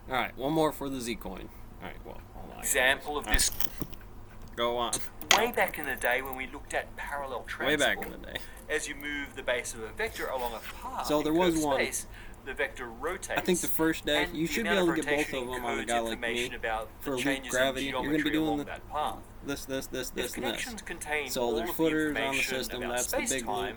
Alright, one more for the Z coin. Alright, well, hold on. Example of this. Go on. Way back in the day when we looked at parallel transport. Way back in the day. As you move the base of a vector along a path So there was one. space, the vector rotates. I think the first day, you should be able to get both of them on a guy like me. For loop gravity, you're going to be doing this, and this. So there's footers on the system, that's the big loop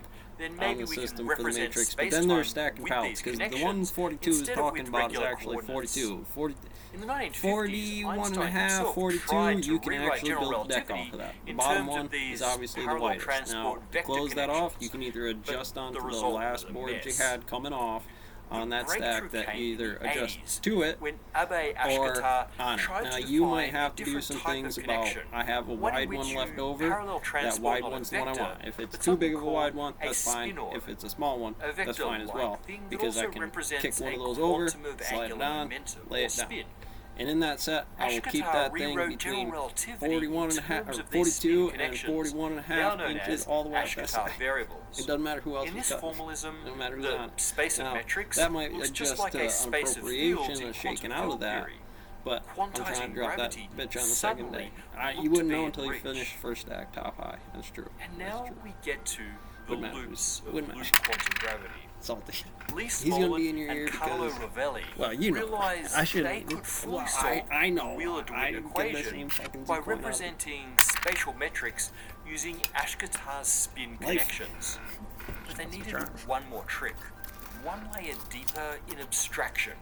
on the system for the matrix. But then there's stacking pallets, because the one 42 is talking about is actually 42. 41 and a half, 42, you can actually build a deck off of that. The bottom one is obviously the widest. Now, to close that off, you can either adjust onto the last board you had coming off on that stack that you either adjust to it or on it. Now you might have to do some things about, I have a wide one left over, that wide one's the one I want. If it's too big of a wide one, that's fine. If it's a small one, that's fine as well, because I can kick one of those over, slide it on, lay it down. And in that set, I will keep that thing between 41 and a half, or 42 and 41 and a half inches all the way up that side. It doesn't matter who else is cutting. No matter who's on it. Now, that might adjust to an appropriation or shaking out of that, but I'm trying to drop that bitch on the second day. You wouldn't know until you finish first stack top high. That's true. And now we get to the loops of loop quantum gravity. Salty. He's going to be in your ear because, well, you know, I shouldn't. Well, I know. I get the same fucking by representing spatial metrics using Ashkatar's spin connections. But they needed one more trick, one layer deeper in abstraction.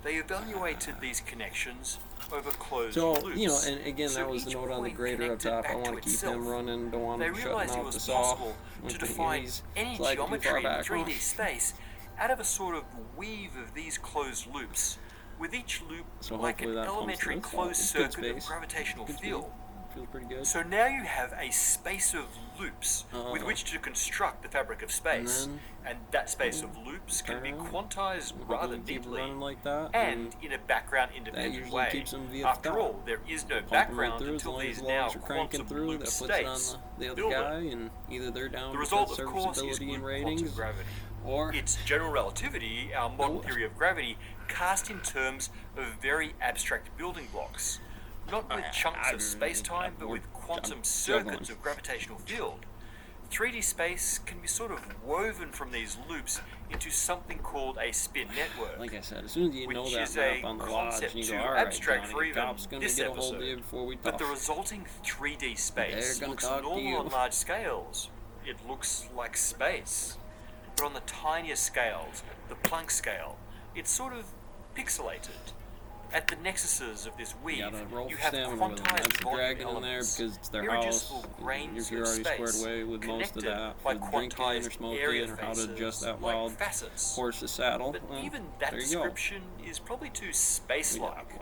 They evaluated these connections over closed loops. You know, and again, that was the note on the grader up top. I want to keep him running, don't want him shutting off the saw. To define any geometry in 3D space out of a sort of weave of these closed loops, with each loop like an elementary closed circuit of gravitational field. Feels pretty good. So now you have a space of loops with which to construct the fabric of space, and that space of loops can be quantized rather neatly and in a background-independent way. After all, there is no background until these now quantum loop states. The other guy, and either they're down the result, of course, is quantum gravity. Or it's general relativity, our modern theory of gravity, cast in terms of very abstract building blocks. Not with chunks of space-time, but with quantum circuits of gravitational field. 3D space can be sort of woven from these loops into something called a spin network. Like I said, as soon as you know that map on the lodge, you go, alright, Johnny, the cop's going to get a hold of you before we talk. But the resulting 3D space looks normal on large scales. It looks like space. But on the tinier scales, the Planck scale, it's sort of pixelated. At the nexuses of this weave, you have quantized volume elements, because it's their house. If you're already squared away with most of that, by with drinking or smoking or how to adjust that wild horse's saddle. But even that description is probably too space-like.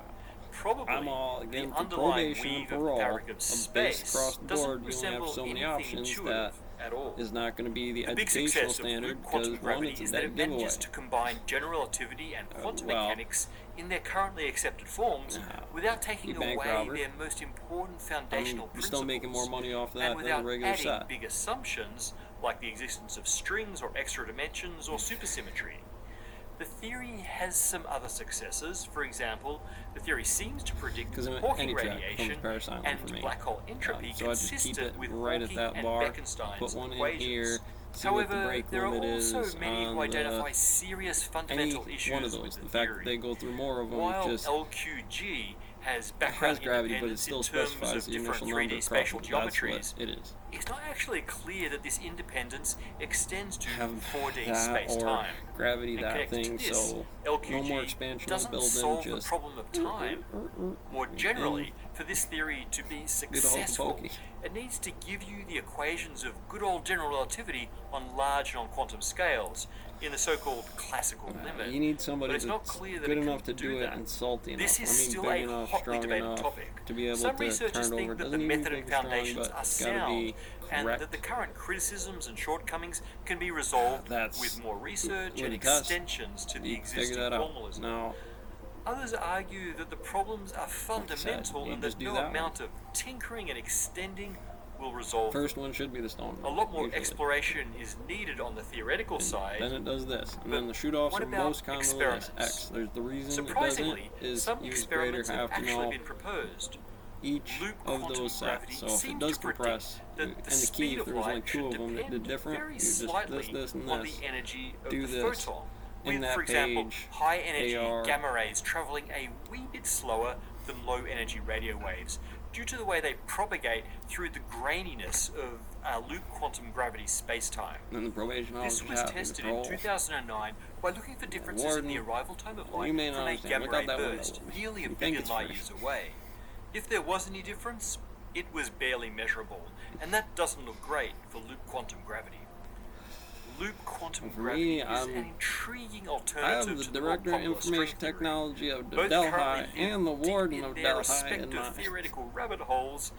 Probably I'm all again the for underlying probation and weave parole. of fabric of space Across the board, you only have so many options that at all. is not going to be the big educational success standard of quantum because one, gravity it's a is that dead it giveaway. manages to combine general relativity and quantum mechanics in their currently accepted forms without taking away their most important foundational principles. You're still making more money off that and than a regular adding set. big assumptions like the existence of strings or extra dimensions or supersymmetry. The theory has some other successes. For example, the theory seems to predict Hawking radiation and black hole entropy so consistent with right Hawking at that and bar, Bekenstein's put one equations. In here, However, there are also many who identify serious fundamental issues one of those. with the fact that they go through more of them While just LQG has background gravity, but it independence still in terms specifies of the different initial 3D number spatial That's geometries, what it is. it's not actually clear that this independence extends to Have 4D that space-time. or gravity And that connected thing, to this, so LQG no more expansion of doesn't building, solve just the problem of time. More generally, for this theory to be successful, it needs to give you the equations of good old general relativity on large non-quantum scales in the so-called classical limit. You need somebody that's good enough to do it and salty enough. This is still big a enough, hotly strong debated enough topic. to be able Some to researchers turn think over. that the Doesn't method even and be strong, foundations but are it's gotta sound, be and correct. that the current criticisms and shortcomings can be resolved with more research and extensions to the existing formalism. Now, others argue that the problems are fundamental and that no amount of tinkering and extending will resolve. First one should be the stone. A lot more exploration is needed on the theoretical side. Then it does this, and then the shoot-offs are most commonly X. There's the reason it doesn't is some use greater experiments have have to actually know been proposed. each Loop of quantum those gravity sets. So if it seems does to predict compress, that and the the speed key, if of there was only light two should of them that did depend different, very you just slightly this, and on this. the energy of Do the this photon. in With, that for example, page, high energy AR. gamma rays traveling a wee bit slower than low energy radio waves due to the way they propagate through the graininess of loop quantum gravity space-time. And the probation This officer was had to tested in control. 2009 by looking for differences Warden, in the arrival time of you light may not from a understand. gamma Look out ray that window. burst nearly a You think billion it's light free. years away. If there was any difference, it was barely measurable, and that doesn't look great for loop quantum gravity. Loop quantum For gravity me, is an intriguing I alternative have the to the more Director of popular Information string theory. Technology of Both Delhi currently live and the deep Warden in of their Delhi in respective mind. theoretical rabbit holes,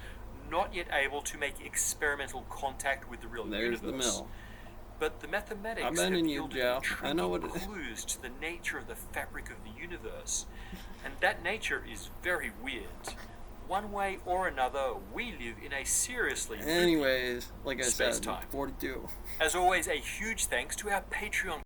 not yet able to make experimental contact with the real There's universe. the mill. But the mathematics I've been have in yielded jail. I know intriguing what it is. clues to the nature of the fabric of the universe, and that nature is very weird. One way or another, we live in a seriously loopy Anyways, like I said, space-time. 42. As always, a huge thanks to our Patreon